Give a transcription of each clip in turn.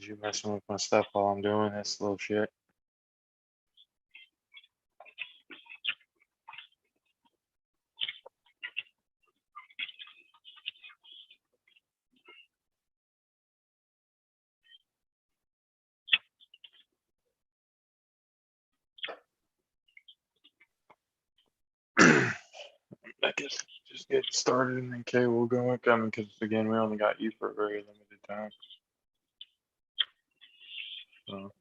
you messing with my stuff while I'm doing this little shit? I guess just get started and then Kay will go and come because again we only got you for a very limited time. So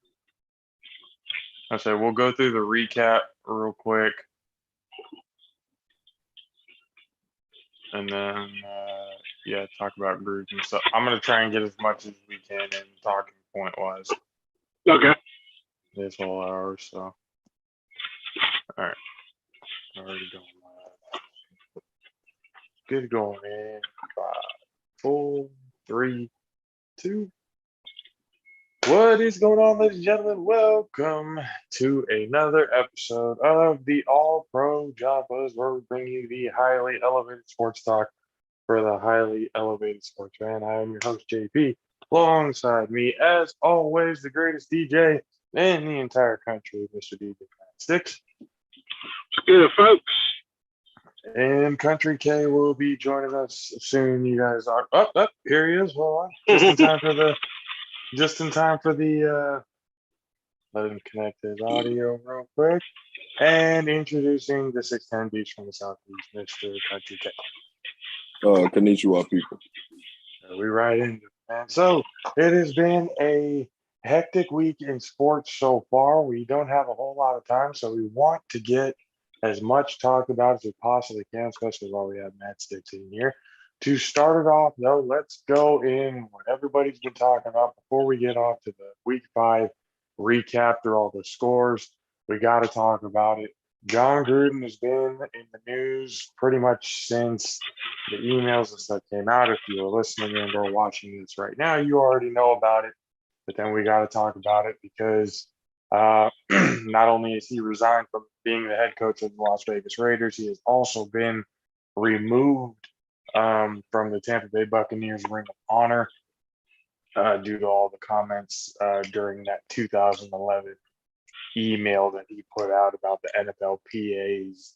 I said we'll go through the recap real quick, and then yeah, talk about groups and stuff. I'm gonna try and get as much as we can in talking point wise. Okay. This whole hour, so all right. Already going live. Good going in. 5, 4, 3, 2. What is going on, ladies and gentlemen? Welcome to another episode of the All Pro JAFFOs, where we bring you the highly elevated sports talk for the highly elevated sports fan. I am your host, JP. Alongside me, as always, the greatest DJ in the entire country, Mr. DJ Sticks. Good, folks. And Country K will be joining us soon. You guys are up. Here he is. Hold on. Just in time for the let him connect his audio real quick. And introducing the 6'10" beach from the southeast, Mr. Country K. Konnichiwa, people. We right into it, man. So it has been a hectic week in sports so far. We don't have a whole lot of time, so we want to get as much talk about as we possibly can, especially while we have Matt Sticks in here. To start it off, though, let's go in what everybody's been talking about before we get off to the week 5 recap through all the scores. We got to talk about it. John Gruden has been in the news pretty much since the emails and stuff came out. If you are listening and or watching this right now, you already know about it. But then we got to talk about it because not only is he resigned from being the head coach of the Las Vegas Raiders, he has also been removed from the Tampa Bay Buccaneers Ring of Honor due to all the comments during that 2011 email that he put out about the NFLPA's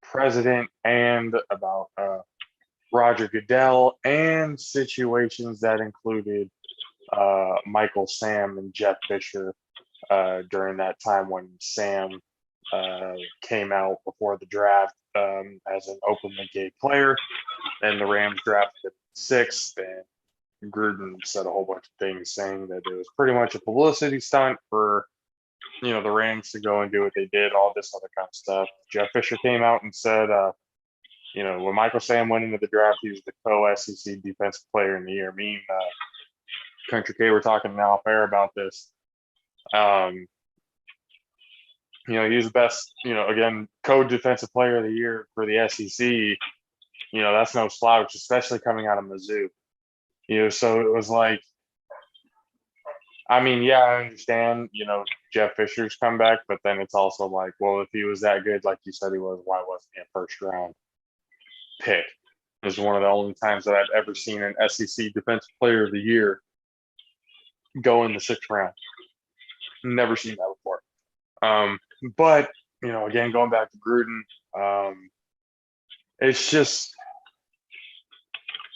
president and about Roger Goodell and situations that included Michael Sam and Jeff Fisher during that time when Sam came out before the draft as an openly gay player, and the Rams drafted 6th, and Gruden said a whole bunch of things saying that it was pretty much a publicity stunt for the Rams to go and do what they did, all this other kind of stuff. Jeff Fisher came out and said, when Michael Sam went into the draft, he was the co-SEC Defensive Player in the Year. Me and Country K were talking now off air about this. He was the best, again, co-defensive player of the year for the SEC. That's no slouch, especially coming out of Mizzou. So it was like, I mean, yeah, I understand, Jeff Fisher's comeback, but then it's also like, well, if he was that good, like you said he was, why wasn't he a first round pick? This is one of the only times that I've ever seen an SEC Defensive Player of the Year go in the 6th round. Never seen that before. But, again, going back to Gruden, it's just,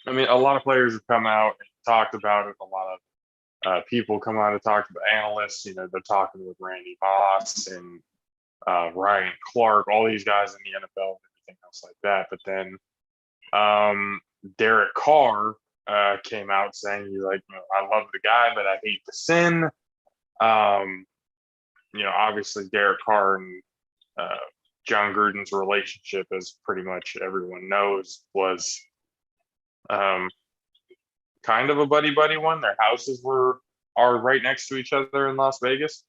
I mean, a lot of players have come out and talked about it. A lot of people come out and talk about analysts. They're talking with Randy Moss and Ryan Clark, all these guys in the NFL and everything else like that. But then Derek Carr came out saying he's like, I love the guy, but I hate the sin. Obviously Derek Carr and John Gruden's relationship, as pretty much everyone knows, was kind of a buddy one. Their houses are right next to each other in Las Vegas,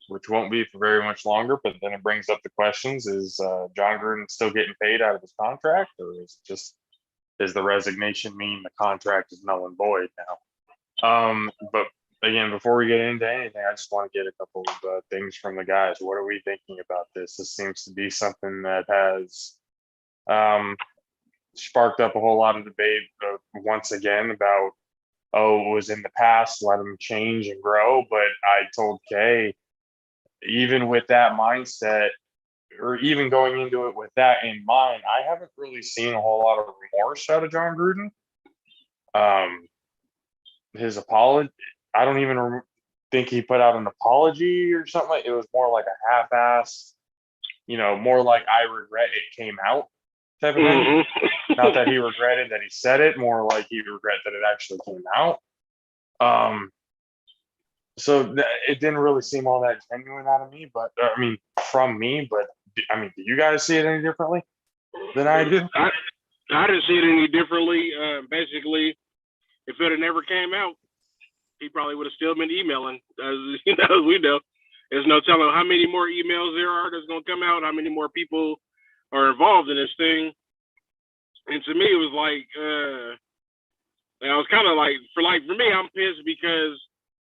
which won't be for very much longer. But then it brings up the questions: is John Gruden still getting paid out of his contract, or is the resignation mean the contract is null and void now? But again, before we get into anything, I just want to get a couple of things from the guys. What are we thinking about this? This seems to be something that has sparked up a whole lot of debate once again about oh, it was in the past, let him change and grow. But I told Kay, even with that mindset, or even going into it with that in mind, I haven't really seen a whole lot of remorse out of John Gruden. His apology, I don't even think he put out an apology or something. It was more like a half-ass, more like I regret it came out type of thing. Not that he regretted that he said it, more like he regret that it actually came out. So it didn't really seem all that genuine out of me, but from me. But do you guys see it any differently than I do? I didn't see it any differently. Basically, if it had never came out, he probably would have still been emailing. As we know, there's no telling how many more emails there are that's going to come out, how many more people are involved in this thing. And to me, it was like, I was kind of like, for me, I'm pissed because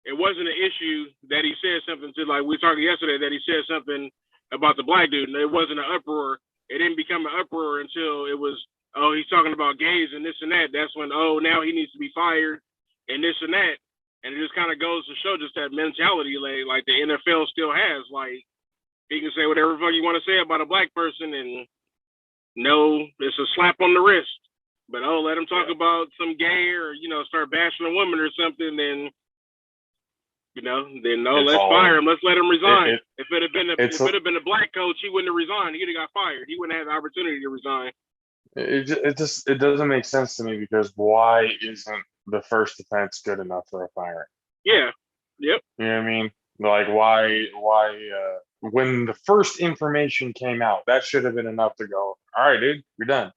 it wasn't an issue that he said something to, like we were talking yesterday, that he said something about the black dude, and it wasn't an uproar. It didn't become an uproar until it was, oh, he's talking about gays and this and that. That's when, oh, now he needs to be fired and this and that. And it just kind of goes to show just that mentality like the NFL still has. Like, he can say whatever the fuck you want to say about a black person, and no, it's a slap on the wrist. But, oh, let him talk about some gay or, start bashing a woman or something, then let's fire him. Let's let him resign. If it had been a black coach, he wouldn't have resigned. He'd have got fired. He wouldn't have had the opportunity to resign. It doesn't make sense to me, because why isn't the first offense good enough for a firing? Yeah. Yep. You know what I mean? Like, why when the first information came out, that should have been enough to go, all right, dude, you're done.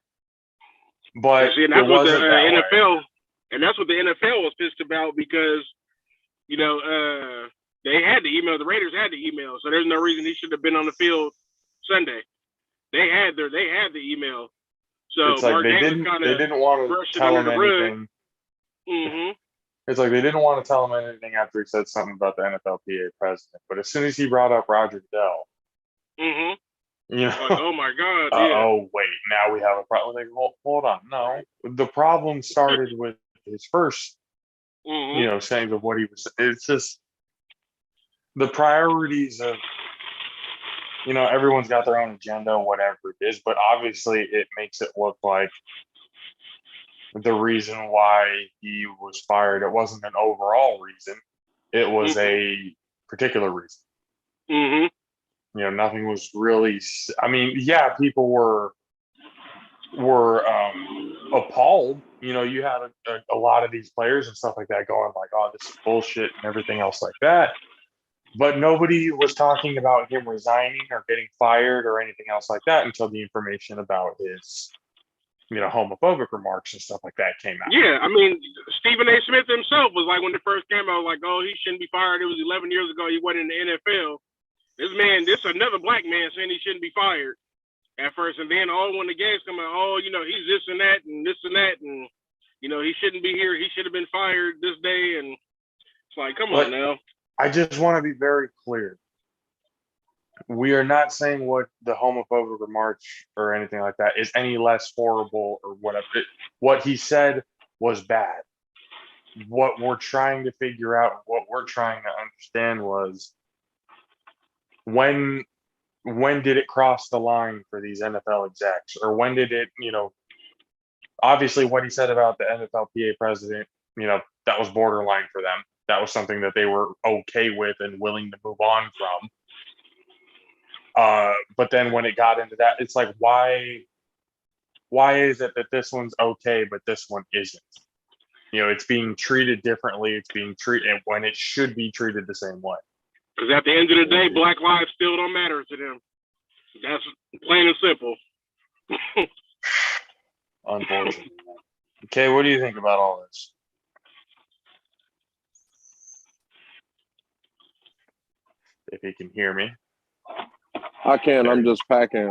But and that's what the NFL, and that's what the NFL was pissed about, because they had the email. The Raiders had the email, so there's no reason he should have been on the field Sunday. They had the email. So it's like they didn't want to tell him anything. Mm-hmm. It's like they didn't want to tell him anything after he said something about the NFLPA president. But as soon as he brought up Roger Goodell, like, oh my God, oh wait, now we have a problem. Like, hold on, no, the problem started with his first, saying of what he was. It's just the priorities of, everyone's got their own agenda, whatever it is. But obviously, it makes it look like the reason why he was fired, it wasn't an overall reason. It was a particular reason. Nothing was really, people were appalled. You had a lot of these players and stuff like that going like, oh, this is bullshit and everything else like that. But nobody was talking about him resigning or getting fired or anything else like that until the information about his homophobic remarks and stuff like that came out. Yeah, Stephen A. Smith himself was like, when it first came out, like, oh, he shouldn't be fired. It was 11 years ago. He wasn't in the NFL. This another black man saying he shouldn't be fired at first. And then when the games come out, oh, he's this and that and this and that. And, he shouldn't be here. He should have been fired this day. And it's like, come on now. I just want to be very clear. We are not saying what the homophobic remarks or anything like that is any less horrible or whatever. What he said was bad. What we're trying to figure out, what we're trying to understand was when did it cross the line for these NFL execs, or when did it, obviously what he said about the NFLPA president, that was borderline for them. That was something that they were okay with and willing to move on from. But then when it got into that, it's like, why is it that this one's okay, but this one isn't? It's being treated differently. It's being treated when it should be treated the same way. Because at the end of the day, black lives still don't matter to them. That's plain and simple. Unfortunately. Okay, what do you think about all this? If you can hear me. I can. I'm just packing.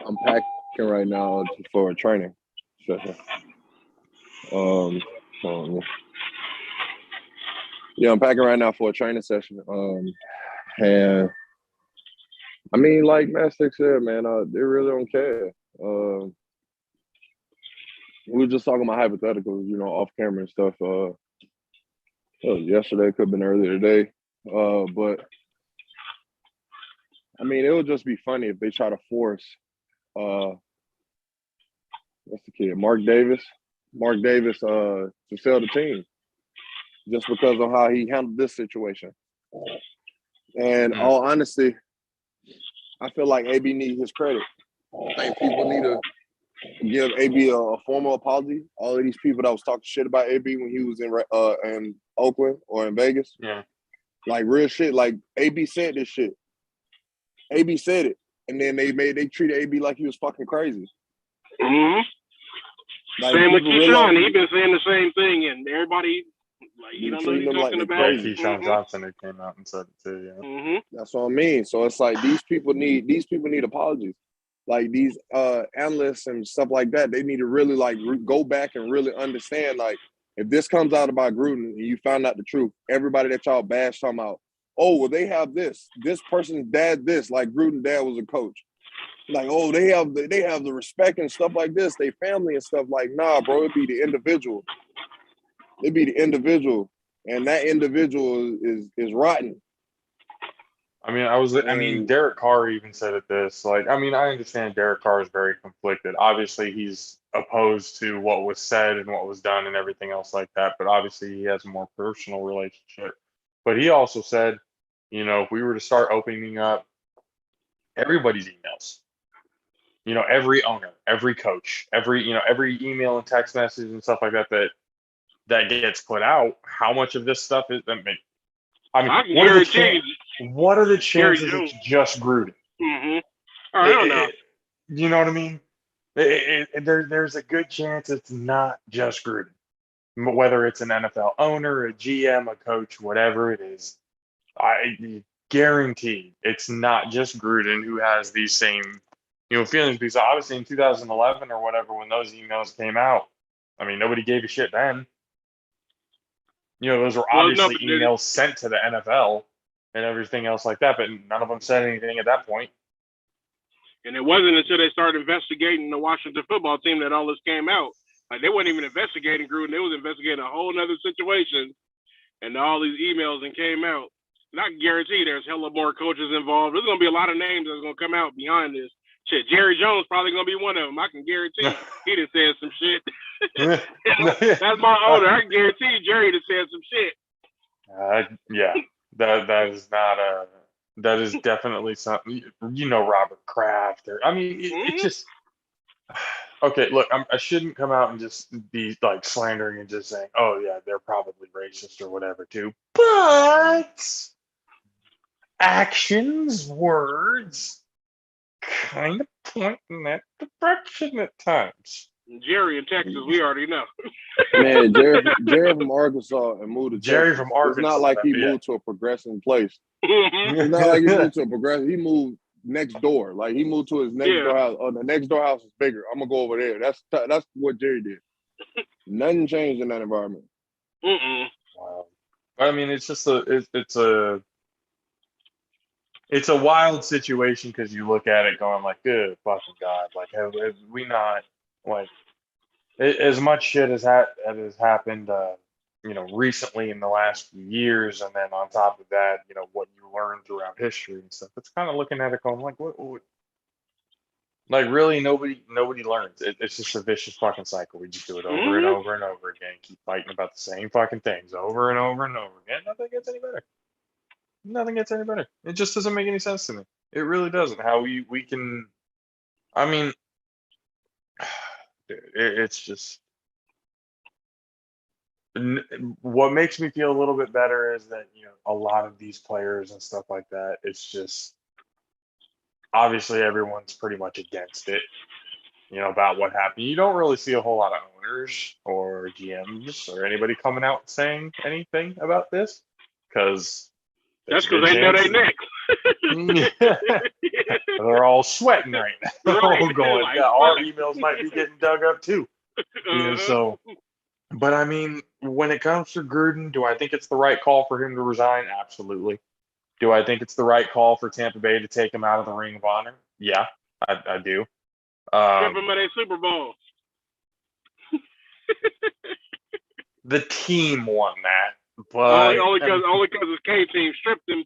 I'm packing right now for a training session. Yeah, I'm packing right now for a training session. And like Master said, man, they really don't care. We were just talking about hypotheticals, off camera and stuff. Yesterday, could have been earlier today. But I mean, it would just be funny if they try to force what's the kid? Mark Davis to sell the team just because of how he handled this situation. And all honesty, I feel like AB needs his credit. I think people need to give AB a formal apology. All of these people that was talking shit about AB when he was in Oakland or in Vegas. Yeah. Like real shit. Like AB said this shit. AB said it. And then they treated AB like he was fucking crazy. Mm-hmm. Like, same with Keyshawn. realize, He's been saying the same thing, and everybody you don't know what he's talking about. Yeah, Keyshawn Johnson who came out and said it too. Yeah. Mm-hmm. That's what I mean. So it's like these people need apologies. Like these analysts and stuff like that, they need to really go back and really understand. Like if this comes out about Gruden and you found out the truth, everybody that y'all bash talking about, oh well, they have this person's dad, this like Gruden's dad was a coach. Like, oh, they have the respect and stuff like this, they family and stuff. Like, nah, bro, it'd be the individual. It'd be the individual, and that individual is rotten. I mean, Derek Carr even said it this. Like, I mean, I understand Derek Carr is very conflicted. Obviously, he's opposed to what was said and what was done and everything else like that. But obviously, he has a more personal relationship. But he also said, if we were to start opening up everybody's emails, every owner, every coach, every email and text message and stuff like that gets put out, how much of this stuff is? I mean, what are the chances it's just Gruden? Mm-hmm. I don't know. You know what I mean? There's a good chance it's not just Gruden. Whether it's an NFL owner, a GM, a coach, whatever it is, I guarantee it's not just Gruden who has these same, feelings. Because obviously in 2011 or whatever, when those emails came out, I mean, nobody gave a shit then. Those were obviously emails sent to the NFL and everything else like that, but none of them said anything at that point. And it wasn't until they started investigating the Washington football team that all this came out. Like, they weren't even investigating Gruden. They was investigating a whole other situation, and all these emails and came out. And I can guarantee there's hella more coaches involved. There's going to be a lot of names that's going to come out behind this. Shit, Jerry Jones probably going to be one of them. I can guarantee he done said some shit. That's my owner. I can guarantee Jerry done said some shit. Yeah, that is definitely something. Robert Kraft. It's just okay. Look, I shouldn't come out and just be like slandering and just saying, "Oh yeah, they're probably racist or whatever too." But actions, words, kind of point in that direction at times. Jerry in Texas, we already know. Man, Jerry from Arkansas and moved to Jerry Texas. from Arkansas. It's not like he moved to a progressive place. It's not like he moved to a progressive. He moved next door. Like he moved to his next door house. Oh, the next door house is bigger. I'm gonna go over there. That's what Jerry did. Nothing changed in that environment. Wow. I mean, it's just it's a wild situation because you look at it going like, good fucking God, like have we not like as much shit as has happened, recently in the last few years, and then on top of that, what you learn throughout history and stuff. It's kind of looking at it going like, what? Like really, nobody learns. It's just a vicious fucking cycle. We just do it over and over and over again. Keep fighting about the same fucking things over and over and over again. Nothing gets any better. Nothing gets any better. It just doesn't make any sense to me. It really doesn't. How we can, I mean, it's just what makes me feel a little bit better is that a lot of these players and stuff like that. It's just obviously everyone's pretty much against it. About what happened. You don't really see a whole lot of owners or GMs or anybody coming out saying anything about this because. That's because they know they next. They're all sweating right now. They're all going, yeah, our emails might be getting dug up too. But I mean, when it comes to Gruden, do I think it's the right call for him to resign? Absolutely. Do I think it's the right call for Tampa Bay to take him out of the Ring of Honor? Yeah, I do. Give him at a Super Bowl. The team won that, Only but because his K team stripped him.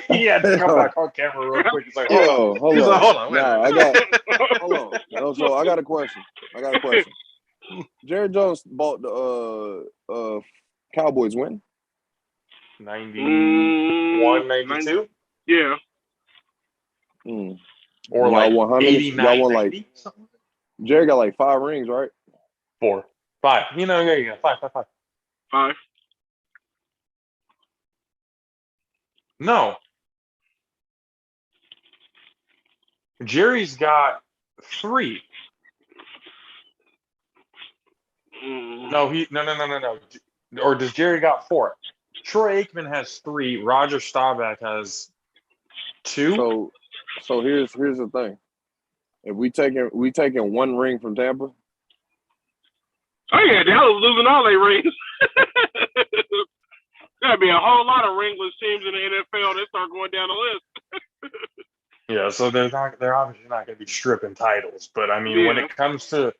he had to come back on camera real quick. He's like, hold on. Yo, hold He's on. like, hold on, wait a Nah, minute. hold on. No, so I got a question. Jerry Jones bought the Cowboys win. 91, 92? Yeah. Or Y'all like won how many? 89, Y'all won 90? like Jerry got like 5 rings, right? 4, 5. You know, yeah, 5. 5. No. Jerry's got 3. No. Or does Jerry got 4? Troy Aikman has 3. Roger Staubach has 2. So here's the thing. If we taking 1 ring from Tampa. Oh yeah, Dallas losing all their rings. There'd be a whole lot of ringless teams in the NFL that start going down the list. Yeah, so they're obviously not going to be stripping titles, but I mean, Yeah. when it comes to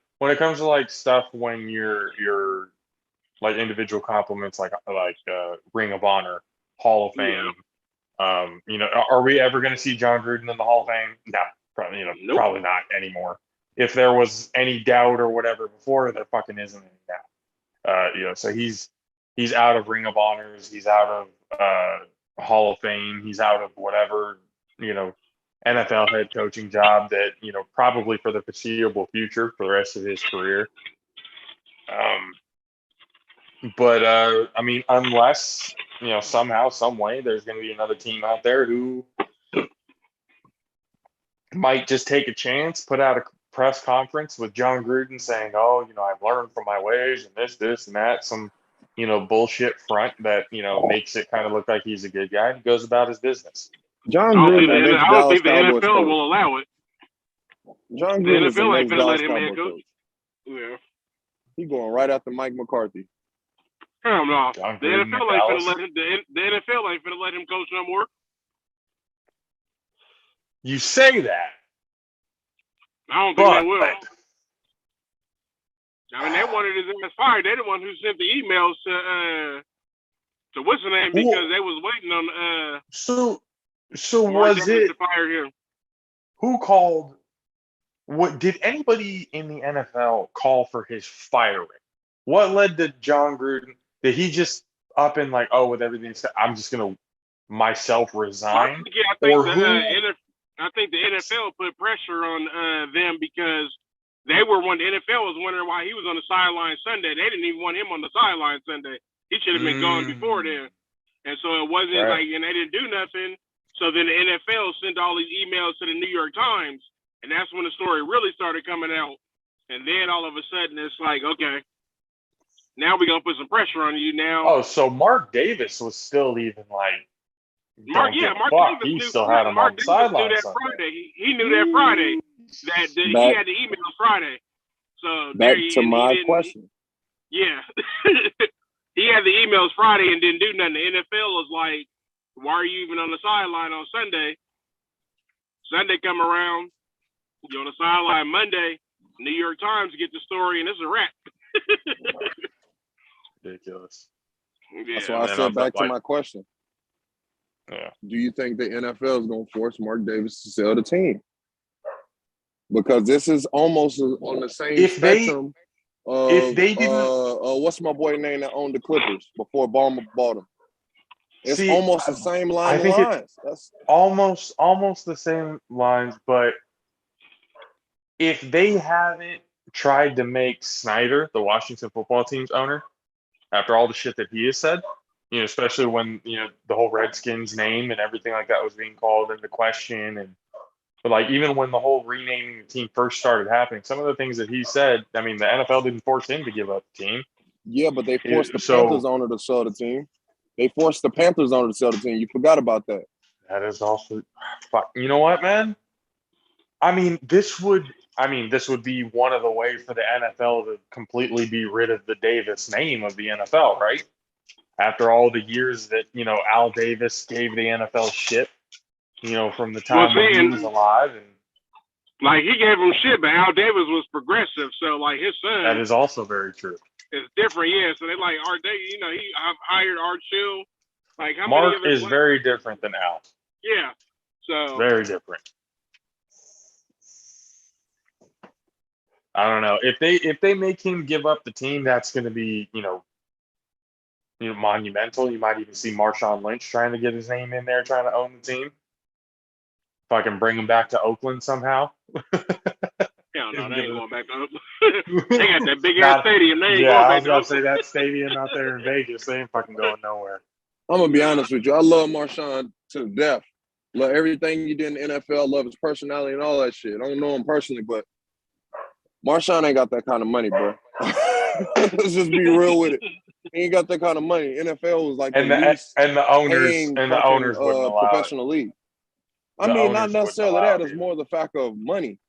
like stuff when you're like individual compliments, like Ring of Honor, Hall of Fame, you know, are we ever going to see John Gruden in the Hall of Fame? No, probably, Nope. probably not anymore. If there was any doubt or whatever before, there fucking isn't any doubt. You know, so he's out of Ring of Honors, he's out of Hall of Fame, he's out of whatever, you know, NFL head coaching job that, you know, probably for the foreseeable future for the rest of his career. But I mean, unless, you know, somehow, some way, there's going to be another team out there who might just take a chance, put out a press conference with John Gruden saying, "Oh, you know, I've learned from my ways and this and that," some, you know, bullshit front that, you know, makes it kind of look like he's a good guy. He goes about his business. John I Gruden, don't think the NFL will allow it. John The Gruden is the NFL ain't next gonna let Dallas him head Cowboys coach. coach. Yeah. He going right after Mike McCarthy. Hell no. John The Gruden NFL in ain't Dallas. finna let him. The NFL ain't finna let him coach no more. You say that, I don't think they but will. I mean, they wanted his ass fired. They're the one who sent the emails to what's the name because they was waiting on so Mark was Davis it to fire him. who called? What did anybody in the NFL call for his firing? What led to John Gruden? Did he just up and like, oh, with everything said, I'm just gonna myself resign? I think the NFL put pressure on them because they were when the NFL was wondering why he was on the sideline Sunday. They didn't even want him on the sideline Sunday. He should have been gone before then. And so it wasn't like, and they didn't do nothing. So then the NFL sent all these emails to the New York Times, and that's when the story really started coming out. And then all of a sudden it's like, okay, now we're gonna put some pressure on you now. Oh, so Mark Davis was still even like, Mark Davis knew, still had him on the sideline Friday. He knew that Friday that he had the email Friday. So back to my question. Yeah. He had the emails Friday and didn't do nothing. The NFL was like, why are you even on the sideline on Sunday? Sunday come around, you're on the sideline Monday. New York Times get the story and it's a wrap. Ridiculous. Yeah. That's why I said back to my question. Yeah. Do you think the NFL is going to force Mark Davis to sell the team? Because this is almost on the same spectrum. If they didn't, what's my boy name that owned the Clippers before Ballmer bought them? It's almost the same line of lines. That's almost the same lines, but if they haven't tried to make Snyder, the Washington football team's owner, after all the shit that he has said, you know, especially when, you know, the whole Redskins name and everything like that was being called into question, but like even when the whole renaming the team first started happening, some of the things that he said, I mean, the NFL didn't force him to give up the team. Yeah, but they forced the Panthers owner to sell the team. They forced the Panthers owner to sell the team. You forgot about that. That is also, fuck. You know what, man? I mean, this would be one of the ways for the NFL to completely be rid of the Davis name of the NFL, right? After all the years that, you know, Al Davis gave the NFL shit, you know, from the time when he was alive. And Like he gave him shit, but Al Davis was progressive. So like his son That is also very true. is different. Yeah. So they like Art Davis. You know, he hired Art Chill. Like how Mark many other is very different than Al. Yeah. So Very different. I don't know if they make him give up the team. That's going to be monumental. You might even see Marshawn Lynch trying to get his name in there, trying to own the team. If I can bring him back to Oakland somehow. hell no, they ain't going back to Oakland. They got that big ass stadium. They ain't Yeah, going I back was to about to Oakland. say that stadium out there in Vegas. They ain't fucking going nowhere. I'm gonna be honest with you. I love Marshawn to death. Love everything you did in the NFL. Love his personality and all that shit. I don't know him personally, but Marshawn ain't got that kind of money, bro. Let's just be real with it. He ain't got that kind of money. NFL was like And the least the owners paying and the owners wouldn't allow it. professional league. I The mean, not owners wouldn't necessarily allow that. it It's either. more the fact of money.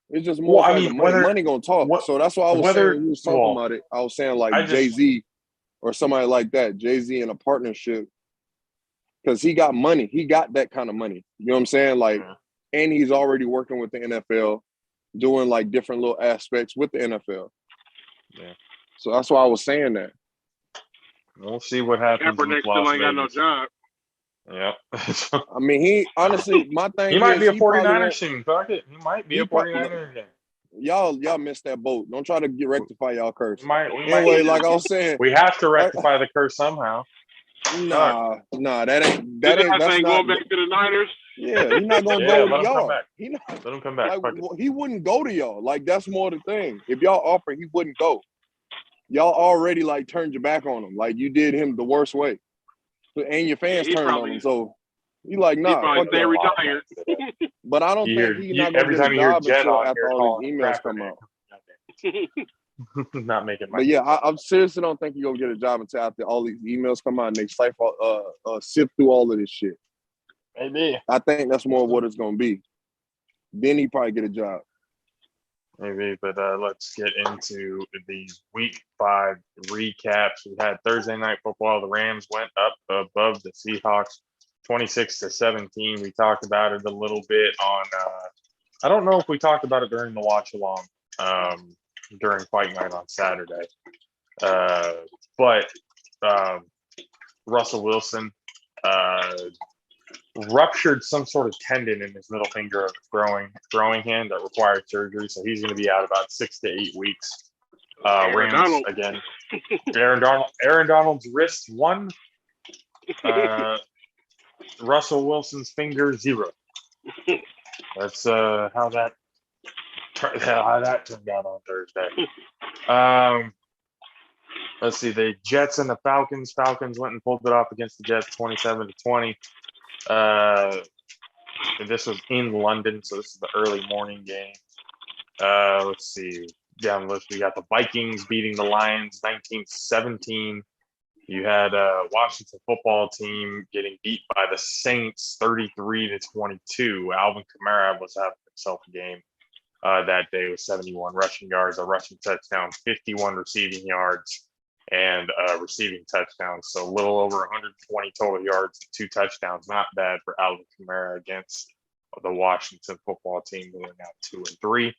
It's just more Well, I fact mean, of money. Money gonna talk. So that's why I was saying when you was talking about it, I was saying like Jay-Z or somebody like that, Jay-Z in a partnership. Because he got money. He got that kind of money. You know what I'm saying? Like, and he's already working with the NFL, doing like different little aspects with the NFL. Yeah. So that's why I was saying that. We'll see what happens with Kaepernick Las still ain't got no Vegas. job. Yep. I mean, he honestly, my thing he might be a he probably 49er won't- soon. Fuck it. He might be a he pro- 49er again. Y'all missed that boat. Don't try to rectify y'all curse. We might Anyway, like I was saying, we have to rectify the curse somehow. Nah, that ain't His ass that's ain't not. going back to the Niners. Yeah, he's not gonna Yeah, go let to him come y'all. back. He not, Let him come back. like Fuck it. he wouldn't go to y'all. Like that's more the thing. If y'all offer, he wouldn't go. Y'all already like turned your back on him. Like you did him the worst way, and your fans he turned probably- on him. So he like, He nah, probably fuck stay y'all. retired. But I don't think he's not gonna every get time a you hear job Jet until on after here all calling these emails crap come at out. him. Not making my. But yeah, I seriously don't think you're gonna get a job until after all these emails come out and they sift through all of this shit. Maybe. I think that's more of what it's gonna be. Then he probably get a job. Maybe, but let's get into the Week 5 recaps. We had Thursday Night Football. The Rams went up above the Seahawks, 26-17. We talked about it a little bit on. I don't know if we talked about it during the watch along during Fight Night on Saturday, but Russell Wilson ruptured some sort of tendon in his middle finger of his throwing hand that required surgery, so he's going to be out about 6 to 8 weeks. Rams again. Aaron Donald's wrist 1. Russell Wilson's finger 0. That's how that turned out on Thursday. Let's see, the Jets and the Falcons. Falcons went and pulled it off against the Jets 27-20. This was in London, so this is the early morning game. Let's see. Down the list, we got the Vikings beating the Lions 19-17. You had Washington football team getting beat by the Saints 33-22. Alvin Kamara was having himself a game that day with 71 rushing yards, a rushing touchdown, 51 receiving yards, and receiving touchdowns. So a little over 120 total yards and 2 touchdowns. Not bad for Alvin Kamara against the Washington football team, who are now 2-3.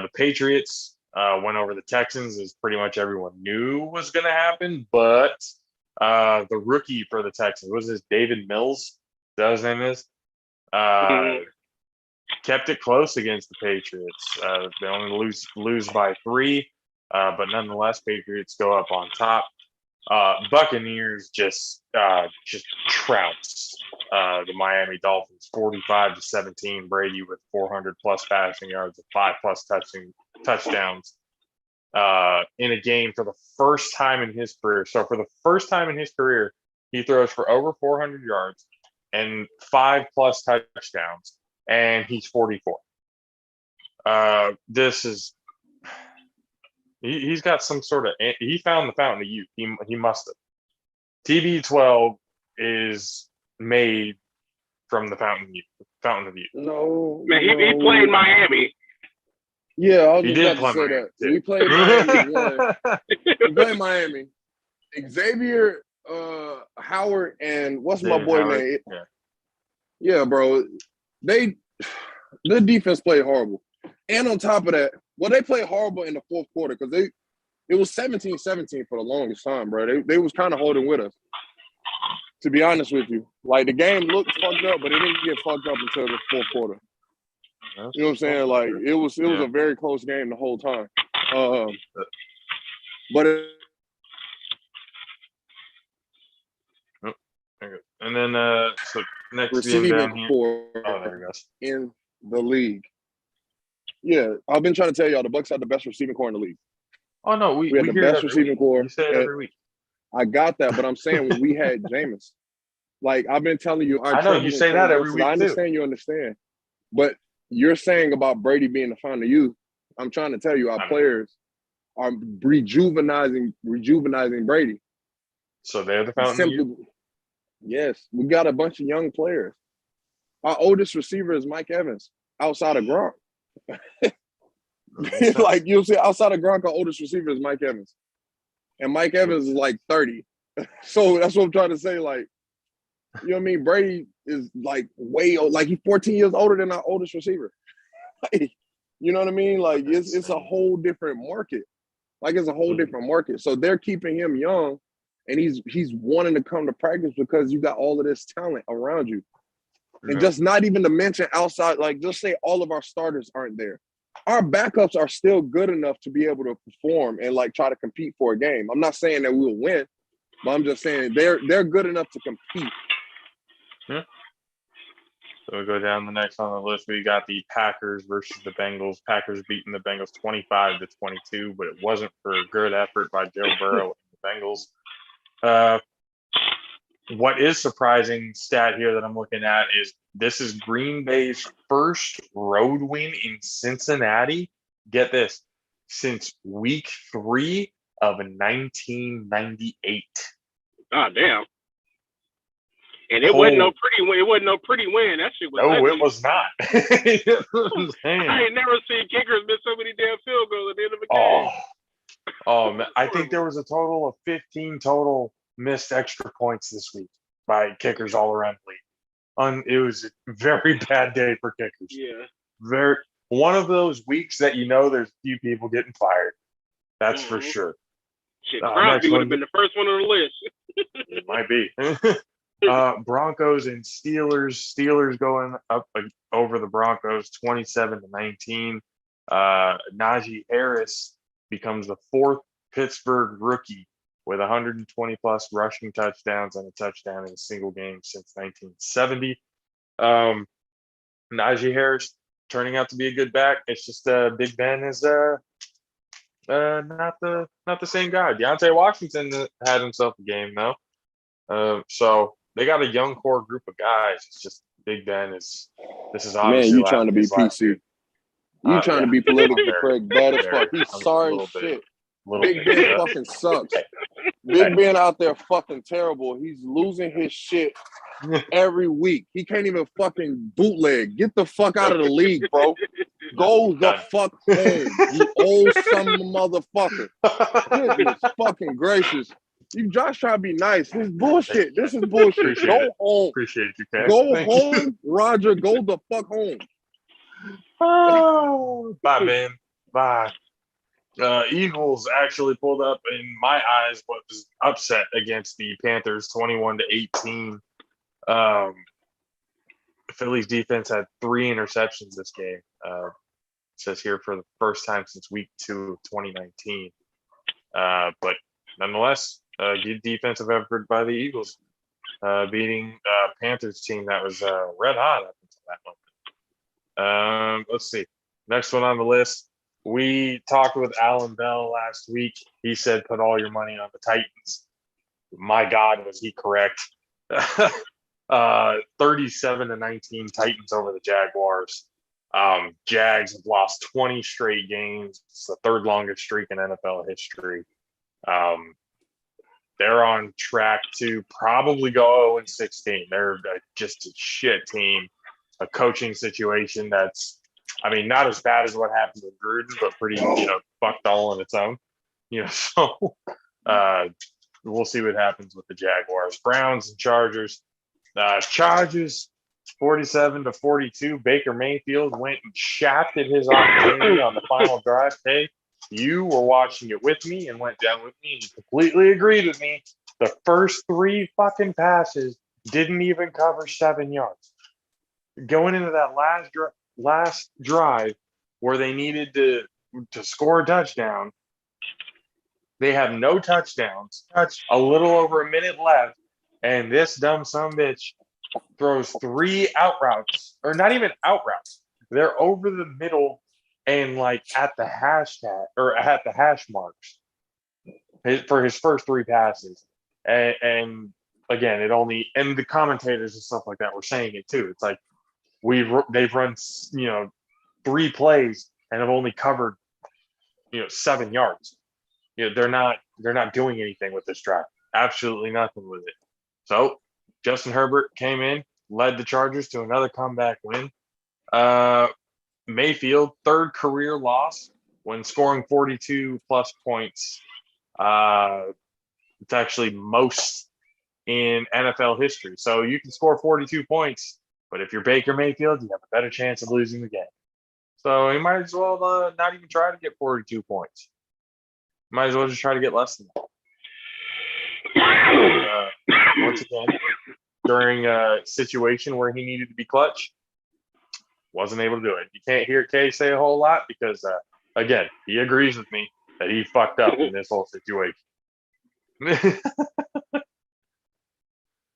The Patriots went over the Texans, as pretty much everyone knew was going to happen. But the rookie for the Texans, was this David Mills? Is that his name is? Kept it close against the Patriots. They only lose by 3, but nonetheless, Patriots go up on top. Buccaneers just trounced the Miami Dolphins 45-17. Brady with 400 plus passing yards and 5 plus touchdowns in a game for the first time in his career. So for the first time in his career, he throws for over 400 yards and 5 plus touchdowns, and he's 44. This is. He's got some sort of. He found the fountain of youth. He must have. TB12 is made from the fountain of youth. No, Man, he played Miami. Yeah, I was He just did about to play say Miami, that. too. We played Miami. We played Miami. Xavier Howard and what's my David boy Howard, name? yeah. Yeah, bro. The defense played horrible. And on top of that, well, they played horrible in the fourth quarter because it was 17-17 for the longest time, bro. They was kind of holding with us, to be honest with you. Like, the game looked fucked up, but it didn't get fucked up until the fourth quarter. You know what I'm saying? Like, it was a very close game the whole time. But and then so next game receiving down here. core There it goes. in the league. Yeah, I've been trying to tell y'all the Bucks had the best receiving core in the league. Oh no, we had the hear best it every receiving week. core. You say it every week. I got that, but I'm saying when we had Jameis, like I've been telling you, I know you say that every week. I understand you understand, but you're saying about Brady being the founder of youth. I'm trying to tell you, our players are rejuvenizing Brady. So they're the fountain of youth? Yes, we got a bunch of young players. Our oldest receiver is Mike Evans, outside of Gronk. Like you'll see, outside of Gronk, our oldest receiver is Mike Evans, and Mike Evans is like 30. So that's what I'm trying to say. Like, you know what I mean? Brady is like way old, like he's 14 years older than our oldest receiver. Like, you know what I mean? Like it's a whole different market. Like it's a whole different market. So they're keeping him young, and he's wanting to come to practice because you got all of this talent around you. And just not even to mention outside, like just say all of our starters aren't there. Our backups are still good enough to be able to perform and like try to compete for a game. I'm not saying that we'll win, but I'm just saying they're good enough to compete. Yeah. So we go down the next on the list. We got the Packers versus the Bengals. Packers beating the Bengals 25-22, but it wasn't for a good effort by Joe Burrow and the Bengals. What is surprising stat here that I'm looking at is this is Green Bay's first road win in Cincinnati. Get this, since week 3 of 1998. Oh, damn. And it wasn't no pretty win. It wasn't no pretty win. That shit was No, it was not. I ain't never seen kickers miss so many damn field goals at the end of a game. Oh man. I think there was a total of 15 total missed extra points this week by kickers all around the league. It was a very bad day for kickers. Yeah. One of those weeks that there's a few people getting fired. That's for sure. Shit, Crosby would have been the first one on the list. It might be. Broncos and Steelers. Steelers going up over the Broncos 27-19. Najee Harris becomes the 4th Pittsburgh rookie with 120 plus rushing touchdowns and a touchdown in a single game since 1970. Najee Harris turning out to be a good back. It's just Big Ben is not the same guy. Deontay Washington had himself a game though. So they got a young core group of guys. It's just Big Ben is. This is obviously. Man, you trying to be PC? You trying to be politically correct? Bad as fuck. He's sorry as shit. Big Ben fucking sucks. Big Ben out there fucking terrible. He's losing his shit every week. He can't even fucking bootleg. Get the fuck out of the league, bro. Go the fuck home, you old son of a motherfucker. Goodness fucking gracious. You just try to be nice. This is bullshit. This is bullshit. Go home. Appreciate you, Ken. Go home, Roger. Go the fuck home. Oh, bye, man. Bye. Eagles actually pulled up, in my eyes, what was upset against the Panthers, 21-18. Philly's defense had 3 interceptions this game. It says here for the first time since week 2 of 2019. But nonetheless, good defensive effort by the Eagles, beating Panthers team that was red hot up until that moment. Let's see. Next one on the list. We talked with Alan Bell last week. He said, put all your money on the Titans. My God, was he correct. 37-19 Titans over the Jaguars. Jags have lost 20 straight games. It's the 3rd longest streak in NFL history. They're on track to probably go 0-16. They're just a shit team. A coaching situation that's, not as bad as what happened with Gruden, but pretty, fucked all on its own. So we'll see what happens with the Jaguars. Browns and Chargers. Chargers 47-42. Baker Mayfield went and shafted his opportunity on the final drive. Hey, you were watching it with me and went down with me and you completely agreed with me. The first 3 fucking passes didn't even cover 7 yards. Going into that last drive where they needed to score a touchdown, they have no touchdowns. A little over a minute left, and this dumb sumbitch throws 3 out routes, or not even out routes. They're over the middle and like at the hashtag or at the hash marks for his first 3 passes. And again, it only, and the commentators and stuff like that were saying it too. It's like they've run 3 plays and have only covered 7 yards. They're not doing anything with this drive. Absolutely nothing with it. So Justin Herbert came in, led the Chargers to another comeback win. Mayfield, 3rd career loss when scoring 42 plus points. It's actually most in NFL history. So you can score 42 points, but if you're Baker Mayfield, you have a better chance of losing the game. So you might as well not even try to get 42 points. Might as well just try to get less than that. Once again, during a situation where he needed to be clutch, wasn't able to do it. You can't hear Kay say a whole lot because, again, he agrees with me that he fucked up in this whole situation.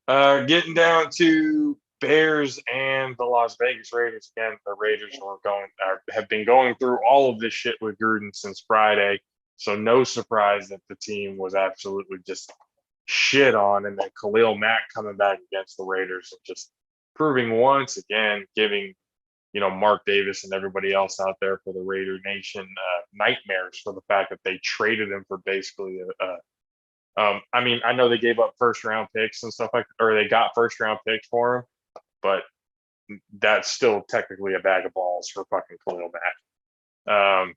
Getting down to Bears and the Las Vegas Raiders. Again, the Raiders have been going through all of this shit with Gruden since Friday. So no surprise that the team was absolutely just shit on, and then Khalil Mack coming back against the Raiders and just proving once again, giving Mark Davis and everybody else out there for the Raider Nation nightmares for the fact that they traded him for basically I know they gave up 1st-round picks and stuff or they got 1st-round picks for him, but that's still technically a bag of balls for fucking Khalil Mack.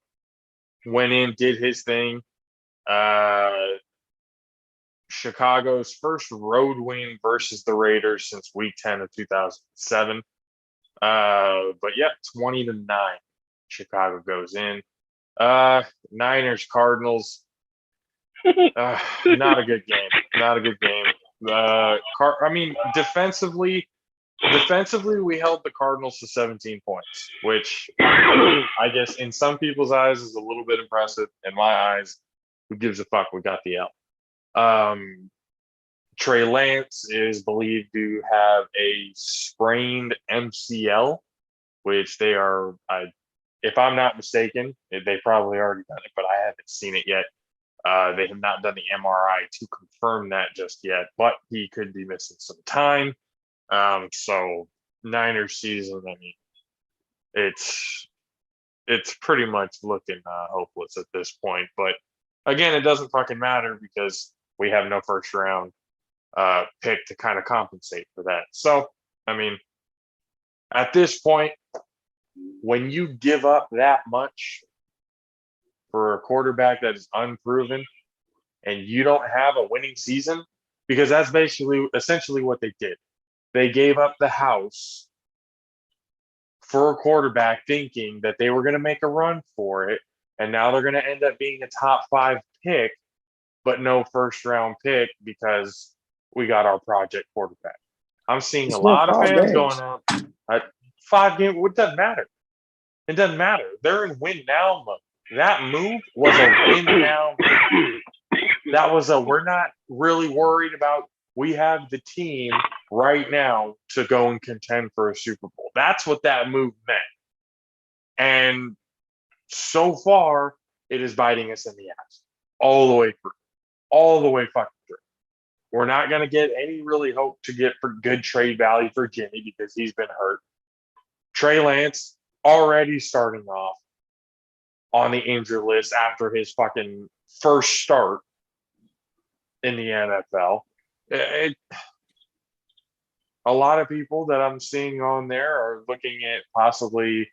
Went in, did his thing. Chicago's first road win versus the Raiders since week 10 of 2007. But yeah, 20-9. Chicago goes in. Niners, Cardinals. Not a good game. Not a good game. Defensively, we held the Cardinals to 17 points, which I guess in some people's eyes is a little bit impressive. In my eyes, who gives a fuck? We got the L. Trey Lance is believed to have a sprained MCL, which they are, if I'm not mistaken, they probably already done it, but I haven't seen it yet. They have not done the MRI to confirm that just yet, but he could be missing some time. So Niners season, it's pretty much looking hopeless at this point. But again, it doesn't fucking matter because we have no 1st-round pick to kind of compensate for that. So, at this point, when you give up that much for a quarterback that is unproven and you don't have a winning season, because that's essentially what they did. They gave up the house for a quarterback thinking that they were going to make a run for it, and now they're going to end up being a top 5 pick, but no 1st-round pick because we got our project quarterback. I'm seeing a lot of fans going out at 5 games. What doesn't matter? It doesn't matter. They're in win now mode. That move was a win now move. That was we're not really worried about. We have the team right now to go and contend for a Super Bowl. That's what that move meant. And so far, it is biting us in the ass all the way through. All the way fucking through. We're not going to get any really hope to get for good trade value for Jimmy because he's been hurt. Trey Lance already starting off on the injured list after his fucking first start in the NFL. A lot of people that I'm seeing on there are looking at possibly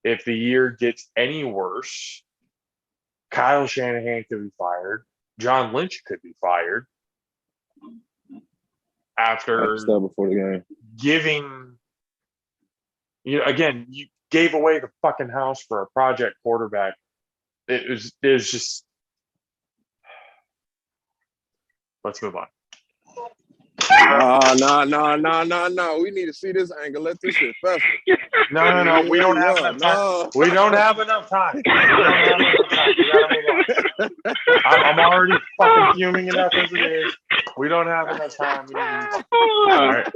if the year gets any worse, Kyle Shanahan could be fired. John Lynch could be fired after before the game. giving again, you gave away the fucking house for a project quarterback. It was just. Let's move on. No. We need to see this angle. Let this shit fester. No. We don't have enough time. No. We don't have enough time. We gotta move on. I'm already fucking fuming enough as it is. We don't have enough time. All right.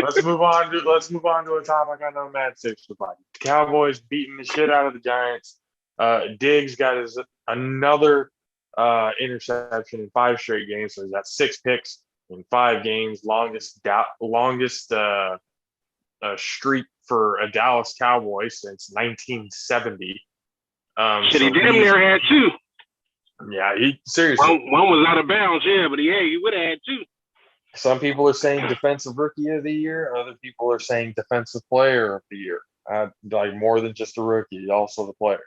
Let's move on to a topic I know Matt Six would like. Cowboys beating the shit out of the Giants. Diggs got another interception in 5 straight games, so he's got 6 picks in 5 games, longest streak for a Dallas Cowboy since 1970. Shit, he damn near had 2. Yeah, he seriously. One was out of bounds, yeah, but he would have had 2. Some people are saying defensive rookie of the year. Other people are saying defensive player of the year. Like more than just a rookie, also the player.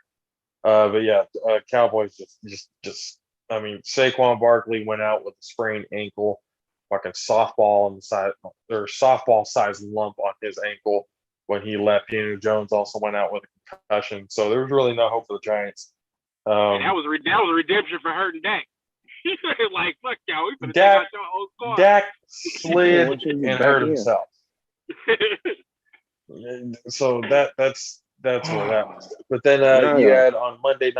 But yeah, Cowboys just. I mean, Saquon Barkley went out with a sprained ankle, fucking softball size lump on his ankle when he left. Daniel Jones also went out with a concussion, so there was really no hope for the Giants. That was redemption for hurting Dak. Like, fuck y'all, we finna take Dak, out your whole squad. Dak slid and hurt himself. So that's where that was. But then you had on Monday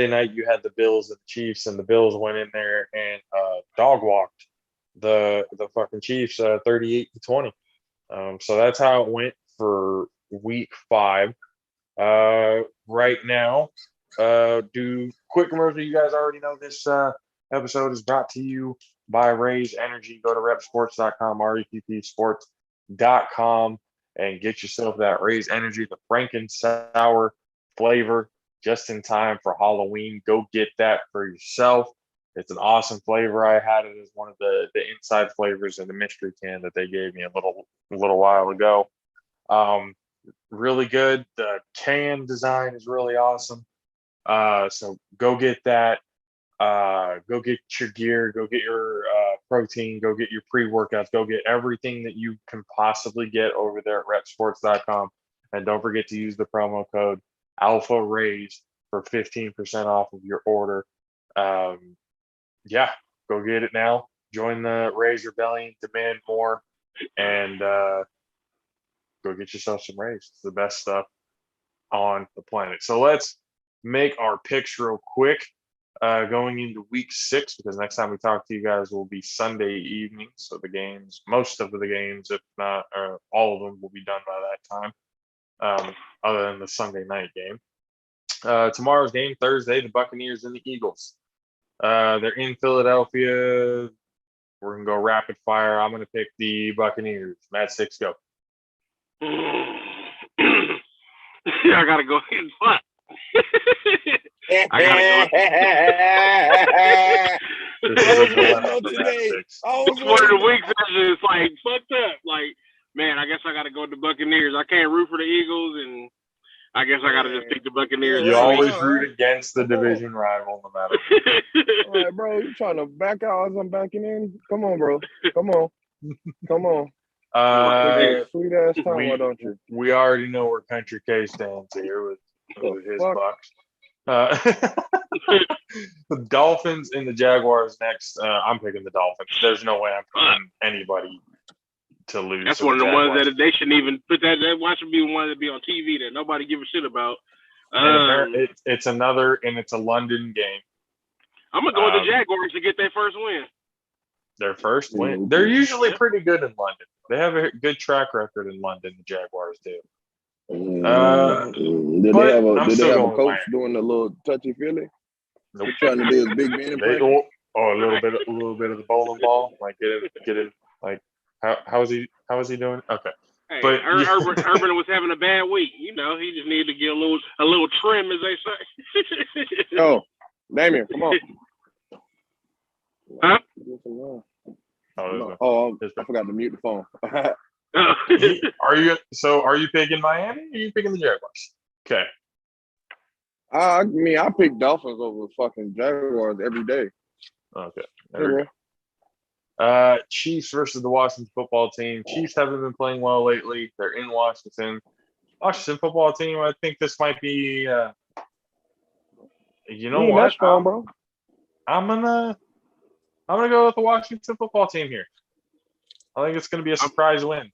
night you had the Bills and the Chiefs, and the Bills went in there and dog walked the fucking Chiefs 38-20. So that's how it went for week 5. Right now, do quick commercial. You guys already know this episode is brought to you by Raise Energy. Go to repsports.com, reppsports.com, and get yourself that Raise Energy, the Franken sour flavor, just in time for Halloween. Go get that for yourself. It's an awesome flavor. I had it as one of the inside flavors in the mystery can that they gave me a little while ago. Really good. The can design is really awesome. So go get that. Go get your gear. Go get your protein. Go get your pre-workouts. Go get everything that you can possibly get over there at repsports.com. And don't forget to use the promo code Alpha Raise for 15% off of your order. Yeah, go get it now. Join the Raise Rebellion, demand more, and go get yourself some Raise. It's the best stuff on the planet. So let's make our picks real quick going into week 6, because next time we talk to you guys will be Sunday evening. So most of the games, if not all of them, will be done by that time, other than the Sunday night game. Tomorrow's game, Thursday, the Buccaneers and the Eagles. They're in Philadelphia. We're going to go rapid fire. I'm going to pick the Buccaneers. Matt Six, go. I got to go ahead and fuck. I gotta go. It's one of the weeks it's like fucked up. Like, man, I guess I gotta go with the Buccaneers. I can't root for the Eagles, and I guess I gotta just pick the Buccaneers. You always root against the division rival, no matter what. All right, bro, you trying to back out as I'm backing in? Come on, bro. Come on. Sweet ass time, why don't you? We already know where Country K stands here with his Bucks. The Dolphins and the Jaguars next. I'm picking the Dolphins. There's no way I'm picking anybody to lose. That's one of the ones that they shouldn't even put that. Why should be one that be on TV that nobody give a shit about? It's another, and it's a London game. I'm gonna go with the Jaguars to get their first win. Their first win. They're usually pretty good in London. They have a good track record in London. The Jaguars do. Did they have a coach doing a little touchy feely? Nope. Trying to do his Big Ben impression. A little bit of the bowling ball. Like get it. Like how is he doing? Okay. Hey, but Urban was having a bad week. You know, he just needed to get a little trim, as they say. Oh, Damien, come on. Huh? I forgot to mute the phone. Are you picking Miami or are you picking the Jaguars? Okay. I mean, I pick Dolphins over fucking Jaguars every day. Okay. There we go. Chiefs versus the Washington football team. Chiefs haven't been playing well lately. They're in Washington. Washington football team. I think this might be. You know what? That's fun, bro. I'm gonna go with the Washington football team here. I think it's gonna be a surprise win.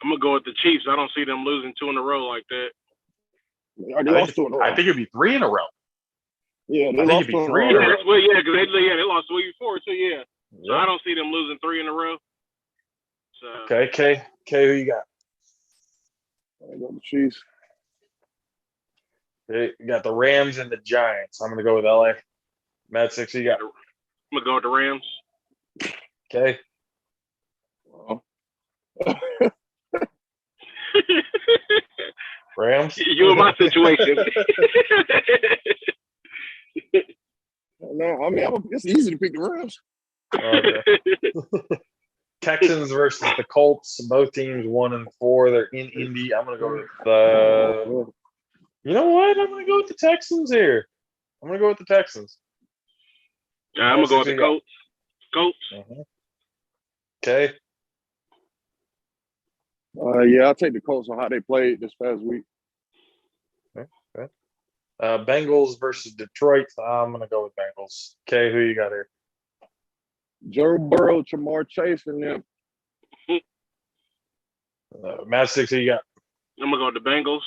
I'm gonna go with the Chiefs. I don't see them losing 2 in a row like that. I think it'd be 3 in a row. Yeah, I think it'd be 3 in a row. Well, yeah, because they lost the week before, so yeah. So I don't see them losing 3 in a row. So Okay, K, who you got? I got the Chiefs. Okay, you got the Rams and the Giants. I'm gonna go with LA. Matt Six, who you got? I'm gonna go with the Rams. Okay. Rams. You in my situation. No, I mean it's easy to pick the Rams. Okay. Texans versus the Colts. Both teams 1-4. They're in Indy. I'm gonna go with the. You know what? I'm gonna go with the Texans here. I'm gonna go with the Texans. I'm gonna go with the Colts. Colts. Okay. Yeah, I'll take the Colts on how they played this past week. Okay. Bengals versus Detroit. I'm gonna go with Bengals. Okay, who you got here? Joe Burrow, Jamar Chase, and them. Matt Six, who you got? I'm gonna go with the Bengals.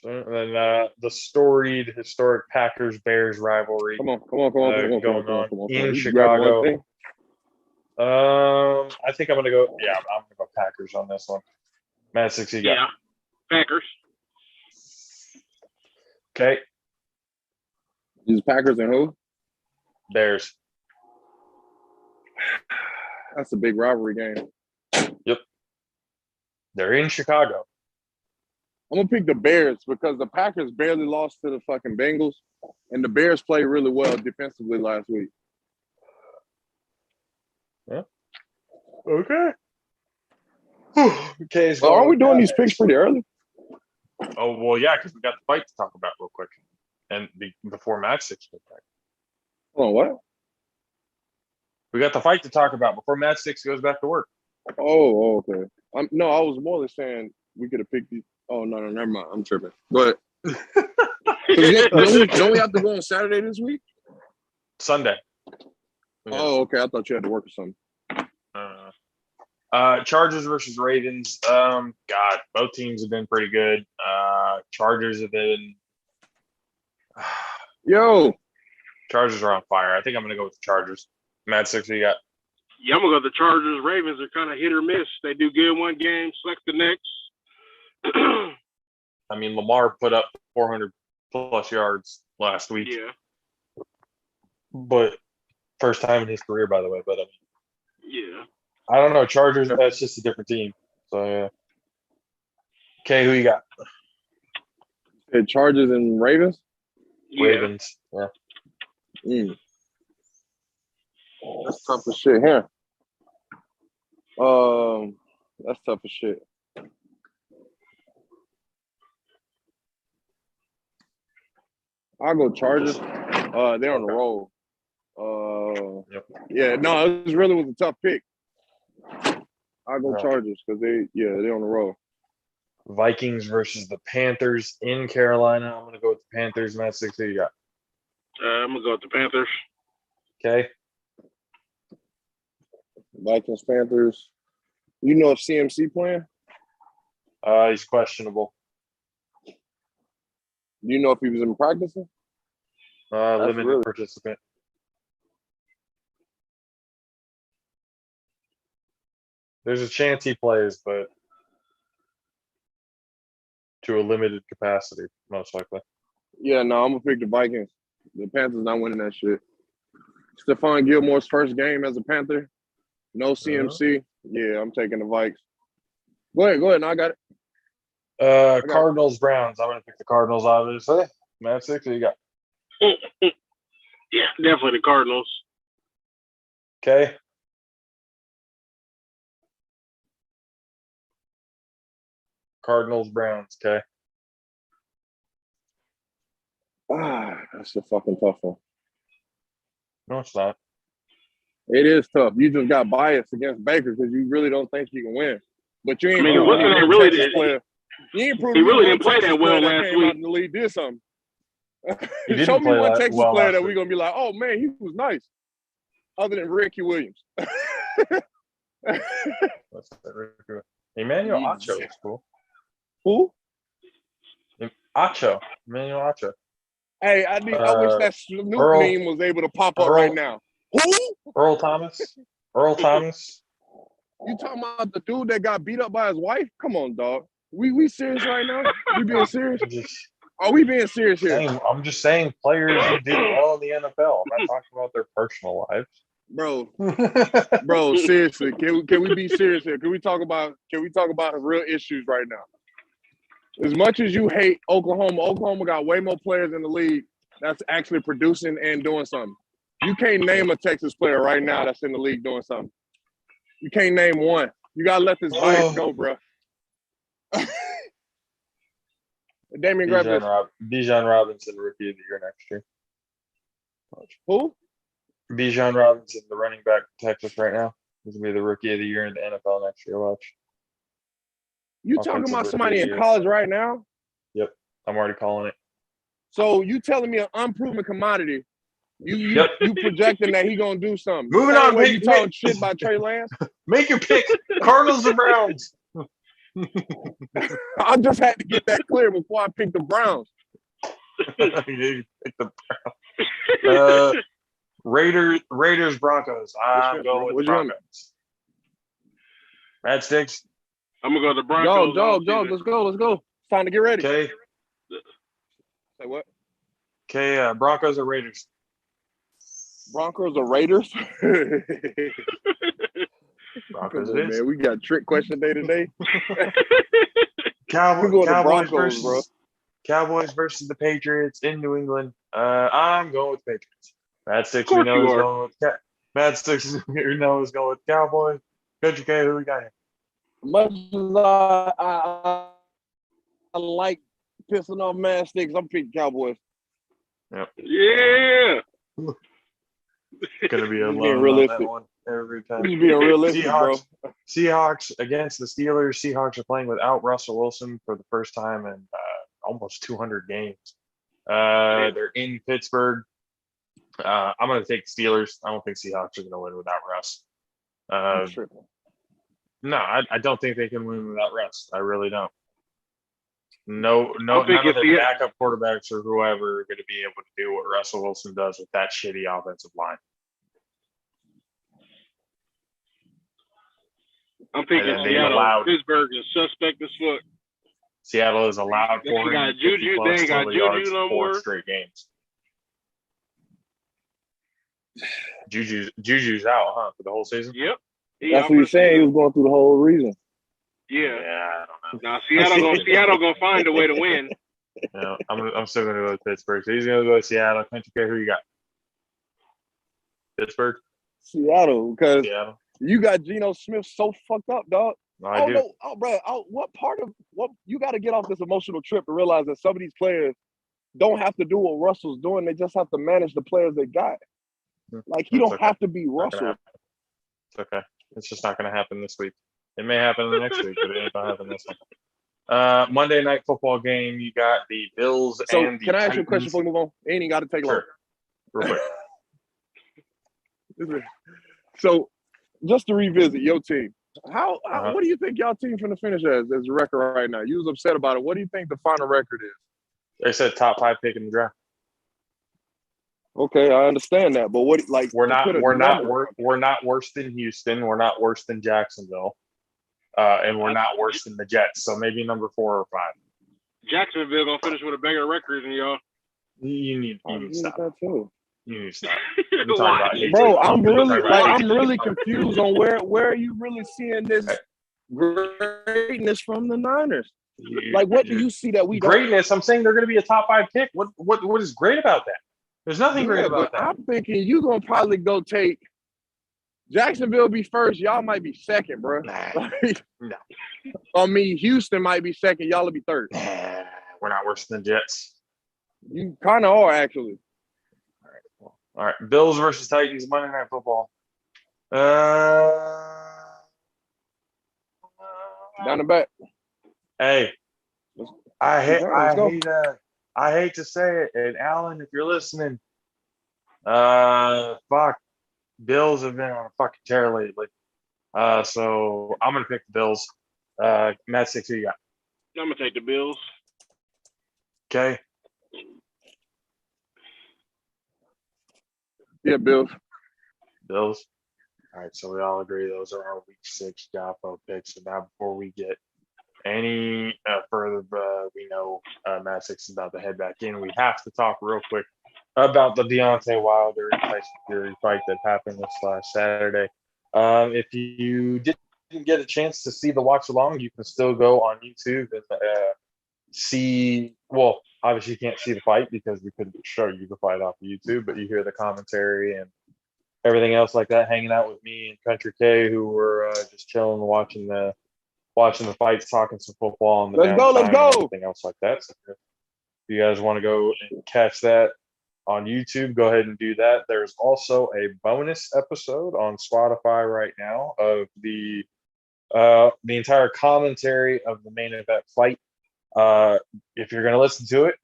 And then the storied, historic Packers-Bears rivalry. Come on, going on in Chicago. I think I'm gonna go. Yeah, I'm gonna go Packers on this one. Matt Six, you got? Yeah, Packers. Okay. These Packers and who? Bears. That's a big rivalry game. Yep. They're in Chicago. I'm gonna pick the Bears because the Packers barely lost to the fucking Bengals, and the Bears played really well defensively last week. Yeah. Okay. Okay. So aren't we doing these picks pretty early? Oh well, yeah, because we got the fight to talk about real quick, and before Matt Six goes back. Oh, what? We got the fight to talk about before Matt Six goes back to work. Oh, okay. No, I was more than saying we could have picked these. Oh no, never mind. I'm tripping. But don't we have to go on Saturday this week? Sunday. Yeah. Oh, okay. I thought you had to work or something. Chargers versus Ravens. God, both teams have been pretty good. Chargers have been. Chargers are on fire. I think I'm going to go with the Chargers. Matt Six, what you got? Yeah, I'm gonna go with the Chargers. Ravens are kind of hit or miss. They do good one game, select the next. I mean, Lamar put up 400 plus yards last week. Yeah. But first time in his career, by the way. But I mean, yeah. I don't know. Chargers, that's just a different team. So, yeah. Okay, who you got? The Chargers and Ravens? Yeah. Ravens. Yeah. That's tough as shit here. That's tough as shit. I'll go Chargers. They're on the roll. Yeah, no, it really was a tough pick. I'll go Chargers because they're on the roll. Vikings versus the Panthers in Carolina. I'm going to go with the Panthers. Matt Six, who you got? I'm going to go with the Panthers. Okay. Vikings, Panthers. You know if CMC playing? He's questionable. Do you know if he was in practicing? Limited participant. There's a chance he plays, but to a limited capacity, most likely. Yeah, no, I'm going to pick the Vikings. The Panthers not winning that shit. Stephon Gilmore's first game as a Panther. No CMC. Yeah, I'm taking the Vikes. Go ahead. No, I got it. Cardinals, Browns. I'm going to pick the Cardinals, obviously. Matt Six, who you got? Yeah, definitely the Cardinals. Okay. Cardinals, Browns. Okay. That's a fucking tough one. No, it's not. It is tough. You just got bias against Baker because you really don't think you can win. But you I ain't mean, proved Wilson me ain't one really Texas player. You ain't proved he me really one didn't play Texas that player well that last came out week. in the league did something. He Show didn't me play one that Texas well player last that we're week. gonna be like, oh man, he was nice. Other than Ricky Williams. What's that? Emmanuel Acho is cool. Who? Acho. Emmanuel Acho. Hey, I wish that Snoop Earl- meme was able to pop up right now. Who? Earl Thomas. Earl Thomas. You talking about the dude that got beat up by his wife? Come on, dog. We serious right now? We being serious? Are we being serious here? I'm just saying players who did well in the NFL. I'm not talking about their personal lives. Bro, seriously, can we be serious here? Can we talk about real issues right now? As much as you hate Oklahoma got way more players in the league that's actually producing and doing something. You can't name a Texas player right now that's in the league doing something. You can't name one. You gotta let this bias go, bro. Damian Gravis. Bijan Robinson, rookie of the year next year. Who? Bijan Robinson, the running back for Texas right now. He's gonna be the rookie of the year in the NFL next year. Watch. You talking about somebody in college right now? Yep, I'm already calling it. So you telling me an unproven commodity? You projecting that he gonna do something? Moving on. You talking shit about Trey Lance? Make your pick. Cardinals or Browns? I just had to get that clear before I picked the Browns. You pick the Browns. Raiders, Broncos. I'm going with the Broncos. Mad Sticks. I'm gonna go to the Broncos. Dog, let's go. It's time to get ready. Okay. Say what? Okay, Broncos or Raiders? Broncos or Raiders? Broncos Come on, man. We got trick question day today. Cowboys versus the Patriots in New England. I'm going with Patriots. Mad Sticks, we know is going with Mad Sticks, we know is going with Cowboys. Coach K, who we got here? Much as I like pissing off Mad Sticks, I'm picking Cowboys. Yep. Yeah. Gonna be alone on that one every time. He's being realistic, Seahawks against the Steelers. Seahawks are playing without Russell Wilson for the first time in almost 200 games. They're in Pittsburgh. I'm going to take the Steelers. I don't think Seahawks are going to win without Russ. No, I don't think they can win without Russ. I really don't. None of their backup quarterbacks or whoever are going to be able to do what Russell Wilson does with that shitty offensive line. I'm thinking Seattle. Pittsburgh is suspect as fuck. Seattle is allowed 450 plus total yards in 4 straight games. Juju's out, huh, for the whole season? Yep. That's what he's saying. He was going through the whole reason. Yeah. I don't know. Now Seattle gonna find a way to win. No, I'm still gonna go with Pittsburgh. So he's gonna go with Seattle. Country K, who you got? Pittsburgh. Seattle, because you got Geno Smith so fucked up, dog. I do. No. Oh, bro. What you got to get off this emotional trip to realize that some of these players don't have to do what Russell's doing. They just have to manage the players they got. Like he don't have to be Russell. It's okay. It's just not gonna happen this week. It may happen the next week, but it ain't gonna happen this one. Monday night football game. You got the Bills and the can I ask Titans. you a question before we move on? It ain't got to take long. Real quick. So, just to revisit your team, what do you think y'all team finna finish as a record right now? You was upset about it. What do you think the final record is? They said top 5 pick in the draft. Okay, I understand that, but we're not worse than Houston. We're not worse than Jacksonville, and we're not worse than the Jets. So maybe number 4 or 5. Jacksonville gonna finish with a bigger record than y'all. You need to stop. That too. You need to stop. Bro, I'm really confused on where are you really seeing this greatness from the Niners? Like, what do you see that we greatness? I'm saying they're going to be a top 5 pick. What is great about that? There's nothing great about that. I'm thinking you're gonna probably go take Jacksonville be first. Y'all might be second, bro. No. I mean, Houston might be second. Y'all will be third. We're not worse than the Jets. You kind of are, actually. All right. Bills versus Titans, Monday Night Football. Uh, Down the back. hey, Let's, I keep hate, going. Let's I go. hate, I hate to say it, and Alan, if you're listening, fuck, Bills have been on a fucking tear lately. So I'm gonna pick the Bills. Matt, six, who you got? I'm gonna take the Bills. Okay, Yeah, Bills. Bills. All right, so we all agree those are our week 6 JAFFO picks. So now, before we get any further, we know Matt Six is about to head back in. We have to talk real quick about the Deontay Wilder and Tyson Fury fight that happened this last Saturday. If you didn't get a chance to see the watch along, you can still go on YouTube and see. Well, obviously, you can't see the fight because we couldn't show you the fight off of YouTube, but you hear the commentary and everything else like that, hanging out with me and Country K, who were just chilling, watching the fights, talking some football in the Let's go. Let's downtime and go. everything else like that. So if you guys want to go and catch that on YouTube, go ahead and do that. There's also a bonus episode on Spotify right now of the entire commentary of the main event fight. If you're going to listen to it,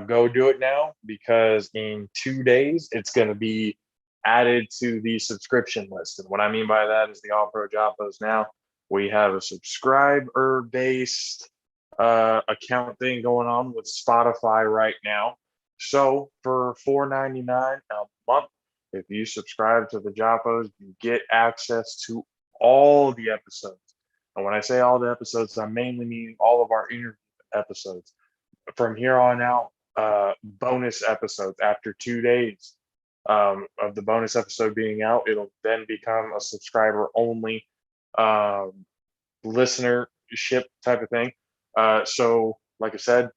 go do it now, because in 2 days it's going to be added to the subscription list. And what I mean by that is the All Pro Jaffos now. We have a subscriber based account thing going on with Spotify right now. So for $4.99 a month, if you subscribe to the Jaffos, you get access to all the episodes. And when I say all the episodes, I mainly mean all of our interview episodes. From here on out, bonus episodes after 2 days of the bonus episode being out, it'll then become a subscriber only um, listenership type of thing. So, like I said,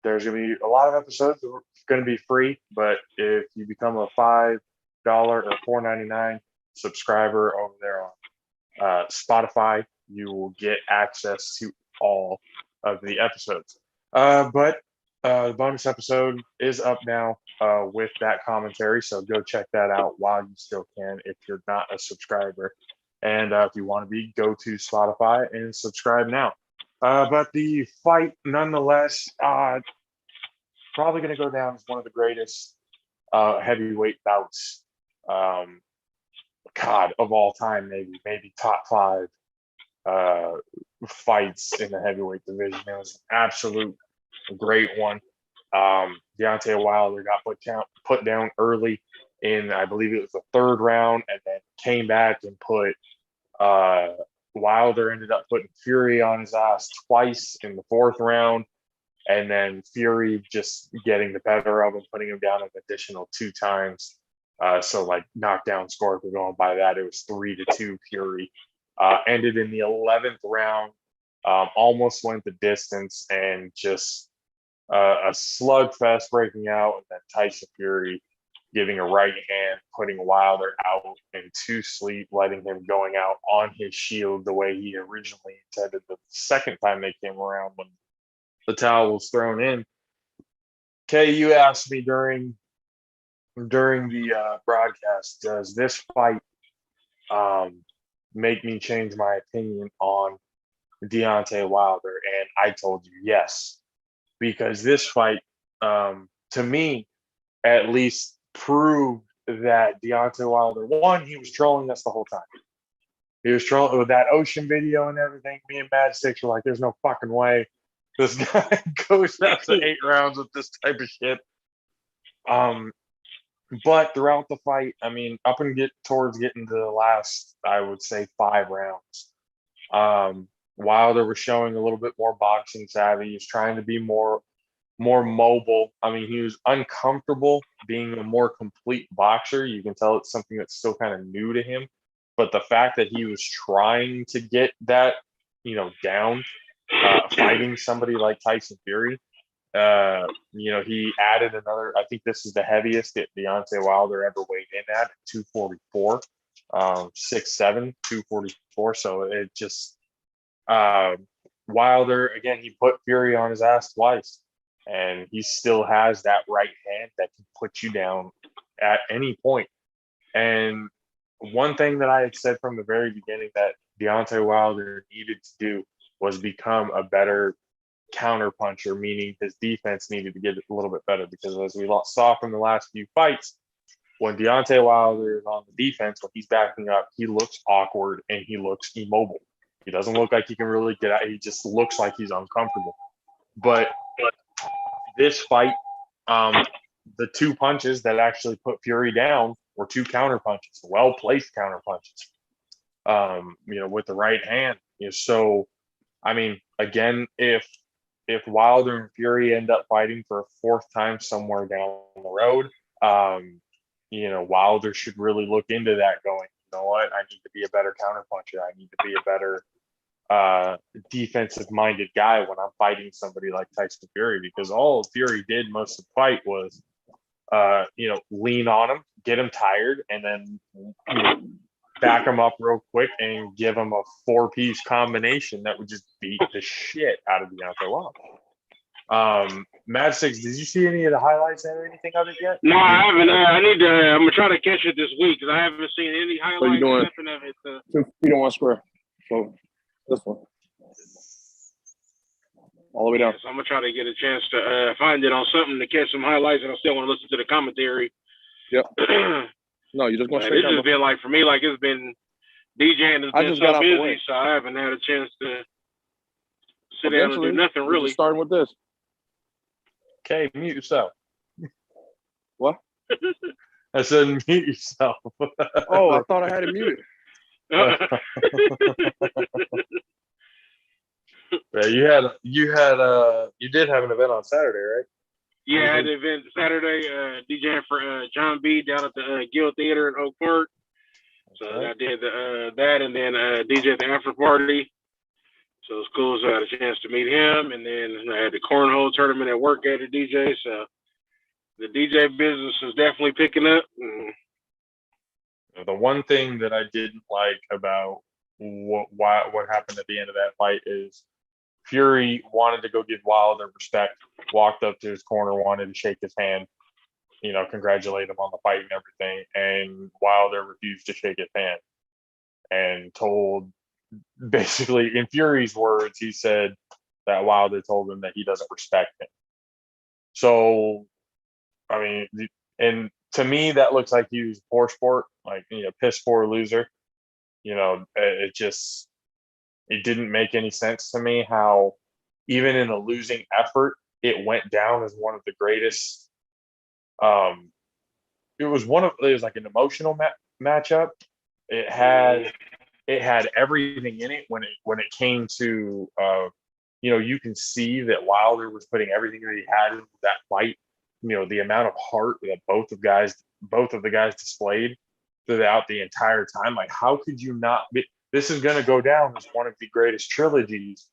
there's going to be a lot of episodes that are going to be free, but if you become a $5 or $4.99 subscriber over there on Spotify, you will get access to all of the episodes. But the bonus episode is up now with that commentary, so go check that out while you still can if you're not a subscriber. And if you want to be, go to Spotify and subscribe now. But the fight, nonetheless, probably going to go down as one of the greatest heavyweight bouts, um, God, of all time, maybe top 5 uh, fights in the heavyweight division. It was an absolute great one. Deontay Wilder got put down early in, I believe it was the 3rd round, and then came back and put Wilder ended up putting Fury on his ass twice in the 4th round, and then Fury just getting the better of him, putting him down an additional 2 times. So like knockdown score, if we're going by that, it was 3-2 Fury. Ended in the 11th round, almost went the distance, and just a slugfest breaking out, and then Tyson Fury giving a right hand, putting Wilder out into sleep, letting him going out on his shield the way he originally intended the second time they came around when the towel was thrown in. Kay, you asked me during the broadcast, does this fight make me change my opinion on Deontay Wilder? And I told you yes, because this fight, to me, at least proved that Deontay Wilder, one, he was trolling us the whole time. He was trolling with that ocean video and everything. Me and Mad Six were like, there's no fucking way this guy goes out to 8 rounds with this type of shit. But throughout the fight, I mean, up and get towards getting to the last, I would say 5 rounds, Wilder was showing a little bit more boxing savvy. He was trying to be more mobile. I mean, he was uncomfortable being a more complete boxer. You can tell it's something that's still kind of new to him. But the fact that he was trying to get that, down, fighting somebody like Tyson Fury, he added another. I think this is the heaviest that Deontay Wilder ever weighed in at 244, 6'7", 244. So it just Wilder again. He put Fury on his ass twice, and he still has that right hand that can put you down at any point. And one thing that I had said from the very beginning that Deontay Wilder needed to do was become a better counter puncher, meaning his defense needed to get a little bit better because as we saw from the last few fights, when Deontay Wilder is on the defense, when he's backing up, he looks awkward and he looks immobile. He doesn't look like he can really get out. He just looks like he's uncomfortable. But this fight, the two punches that actually put Fury down were two counter punches, well placed counter punches. With the right hand. So, I mean, again, if Wilder and Fury end up fighting for a fourth time somewhere down the road, Wilder should really look into that. Going, you know what? I need to be a better counter puncher. I need to be a better defensive minded guy when I'm fighting somebody like Tyson Fury, because all Fury did most of the fight was lean on him, get him tired, and then back him up real quick and give him a 4-piece combination that would just beat the shit out of Deontay Wilder. Mad Six, did you see any of the highlights or anything of it yet? No, I haven't. I need to. I'm gonna try to catch it this week because I haven't seen any highlights or nothing of it. 2 feet on 1 square. So this one, all the way down. So I'm gonna try to get a chance to find it on something to catch some highlights, and I still want to listen to the commentary. Yep. No, you just going straight This down. has been like for me, like it's been DJing has been so busy, so I haven't had a chance to sit down and do nothing really. Starting with this. Okay, mute yourself. What? I said mute yourself. Oh, I thought I had it muted. Yeah, you did have an event on Saturday, right? Yeah, I had an event Saturday, DJing for John B down at the Guild Theater in Oak Park. So I did that, and then DJ at the after party. So it was cool. So I had a chance to meet him, and then I had the cornhole tournament at work at the DJ. So the DJ business is definitely picking up. The one thing that I didn't like about what happened at the end of that fight is Fury wanted to go give Wilder respect, walked up to his corner, wanted to shake his hand, congratulate him on the fight and everything, and Wilder refused to shake his hand and told, basically in Fury's words, he said that Wilder told him that he doesn't respect him. So, I mean, and to me, that looks like he was poor sport, like, piss poor loser. It didn't make any sense to me how even in a losing effort, it went down as one of the greatest. It was like an emotional matchup. It had everything in it when it came to, you can see that Wilder was putting everything that he had into that fight. The amount of heart that both of the guys displayed throughout the entire time. Like, how could you not be? This is going to go down as one of the greatest trilogies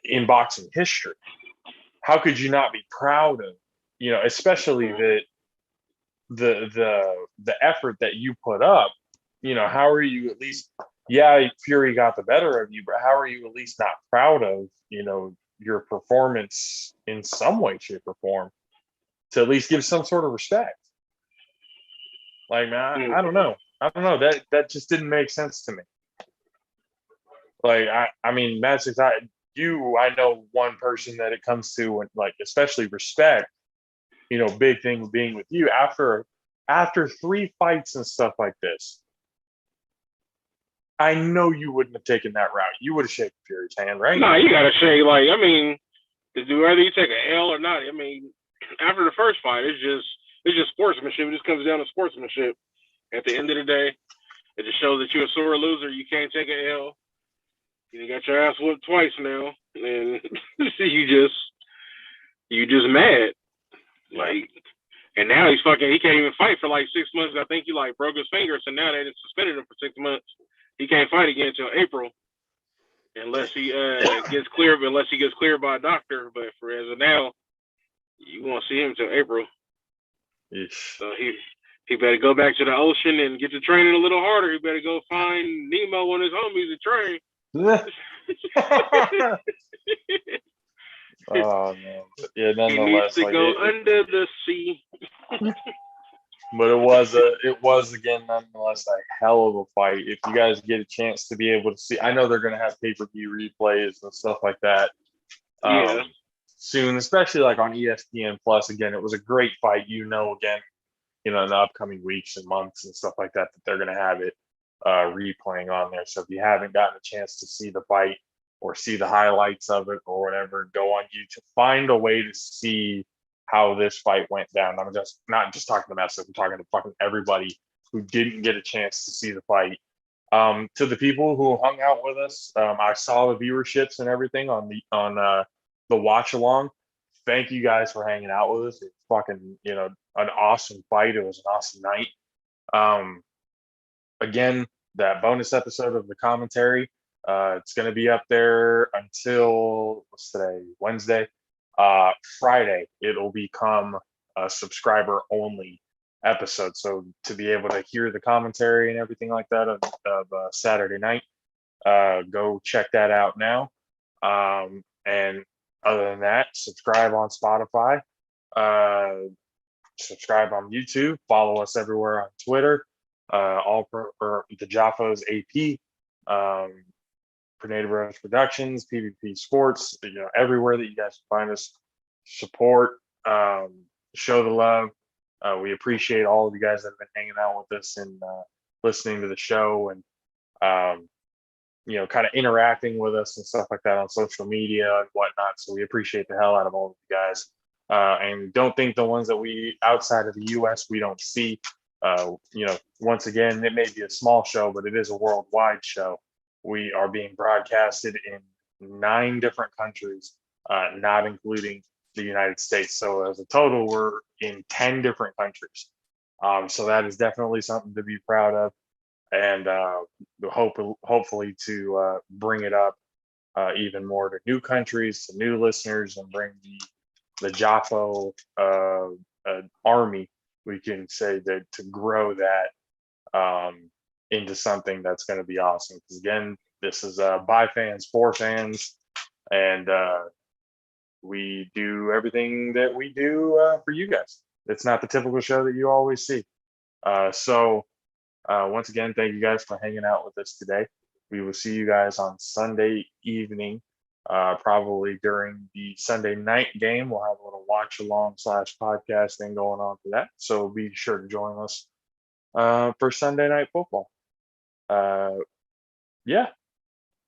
in boxing history. How could you not be proud of, especially the effort that you put up? How are you at least? Yeah, Fury got the better of you, but how are you at least not proud of, your performance in some way, shape, or form to at least give some sort of respect? Like, man, I don't know. That just didn't make sense to me. Like, I mean, Matt, I know one person that it comes to, when, like, especially respect, big thing being with you after 3 fights and stuff like this. I know you wouldn't have taken that route. You would have shaken Fury's hand, right? No, you gotta shake. Like, I mean, whether you take an L or not. I mean, after the first fight, it's just sportsmanship. It just comes down to sportsmanship. At the end of the day, it just shows that you're a sore loser. You can't take an L. You got your ass whooped twice now, and you just mad. Like, and now he can't even fight for like 6 months. I think he like broke his finger, so now they just suspended him for 6 months. He can't fight again until April, unless he gets cleared by a doctor. But for as of now, you won't see him until April. Yeesh. So he better go back to the ocean and get to training a little harder. He better go find Nemo and his homies and train. Oh man, yeah. Nonetheless, he needs to go under the sea. But it was again nonetheless a hell of a fight. If you guys get a chance to be able to see, I know they're going to have pay-per-view replays and stuff like that Yeah. soon, especially like on ESPN Plus. Again, it was a great fight. Again, in the upcoming weeks and months and stuff like that, that they're going to have it replaying on there. So if you haven't gotten a chance to see the fight or see the highlights of it or whatever, go on YouTube, find a way to see how this fight went down. I'm just not just talking to Messick, I'm talking to fucking everybody who didn't get a chance to see the fight. To the people who hung out with us, I saw the viewerships and everything on the watch along. Thank you guys for hanging out with us. It's fucking an awesome fight. It was an awesome night. Um, Again, that bonus episode of the commentary, it's going to be up there until what's today, Wednesday. Friday, it'll become a subscriber only episode. So to be able to hear the commentary and everything like that of Saturday night, go check that out now. And other than that, subscribe on Spotify, subscribe on YouTube, follow us everywhere on Twitter, or the JAFFO's AP, Tornado Bros Productions, PvP Sports, everywhere that you guys can find us, support, show the love. We appreciate all of you guys that have been hanging out with us and listening to the show and kind of interacting with us and stuff like that on social media and whatnot. So we appreciate the hell out of all of you guys. And don't think the ones that we outside of the US we don't see. Once again, it may be a small show, but it is a worldwide show. We are being broadcasted in 9 different countries, not including the United States. So as a total, we're in 10 different countries. So that is definitely something to be proud of. And hopefully to bring it up even more to new countries, to new listeners, and bring the JAFFO army, we can say that, to grow that into something that's going to be awesome. Because again, this is by fans for fans, and we do everything that we do for you guys. It's not the typical show that you always see. So once again, thank you guys for hanging out with us today. We will see you guys on Sunday evening, probably during the Sunday night game. We'll have a little watch along / podcast thing going on for that. So be sure to join us for Sunday night football. Yeah.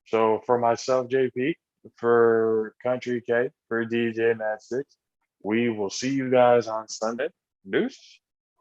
So for myself, JP, for Country K, for DJ Matt 6, we will see you guys on Sunday. Deuce.